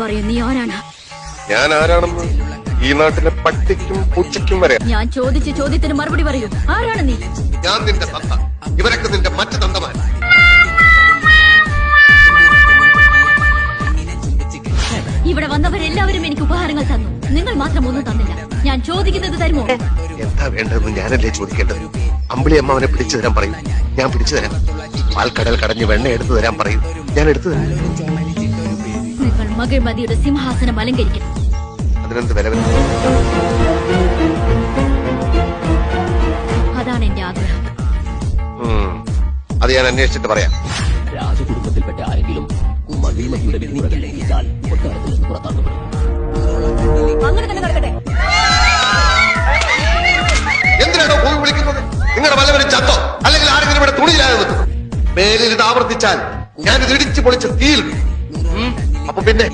പറയൂ, നീ ആരാണ്? ഞാൻ ആരാണെന്ന് ഈ നാട്ടിലെ പട്ടിക്കും പൂച്ചയ്ക്കും വരെ. ഞാൻ ചോദിച്ച ചോദ്യത്തിന് മറുപടി പറയൂ, ആരാണ് നീ? ഞാൻ നിന്റെ തന്ത, ഇവരൊക്കെ നിന്റെ മറ്റു തന്തമാർ. ഇവിടെ വന്നവരെല്ലാവരും എനിക്ക് ഉപഹാരങ്ങൾ തന്നു, നിങ്ങൾ മാത്രം ഒന്നും തന്നില്ല. ഞാൻ ചോദിക്കുന്നത് തരുമോ? എന്താ വേണ്ടതെന്ന് ഞാനല്ലേ ചോദിക്കേണ്ടത്? അമ്പിളി അമ്മ അവനെ പിടിച്ചു തരാൻ പറയും, ഞാൻ പിടിച്ചു തരാം. പാൽക്കടൽ കടഞ്ഞ് വെണ്ണ എടുത്തു തരാൻ പറയും, ഞാൻ എടുത്തു തരാം. നിങ്ങൾ മകിഴ്മതിയുടെ സിംഹാസനം അലങ്കരിക്കണം. അതിനെന്ത് വില? അതാണ് എന്റെ ആഗ്രഹം. അത് ഞാൻ അന്വേഷിച്ചിട്ട് പറയാം. രാജകുടുംബത്തിൽപ്പെട്ട ആരെങ്കിലും മകിഴ്മതിയുടെ വിധിമുറകൾ ലംഘിച്ചാൽ കൊട്ടാരത്തിൽ നിന്ന് പുറത്താക്കപ്പെടും. അങ്ങനെ തന്നെ നടക്കട്ടെ. എന്തിനാണോ പോയി വിളിക്കുന്നത്? നിങ്ങളുടെ വല്ലവരും ചത്തോ അല്ലെങ്കിൽ ആരെങ്കിലും ഇവിടെ തുണിയിലായോ? മേലിൽ ഇത് ആവർത്തിച്ചാൽ ഞാനിത് ഇടിച്ചു പൊളിച്ച് തീരും. അപ്പൊ പിന്നെ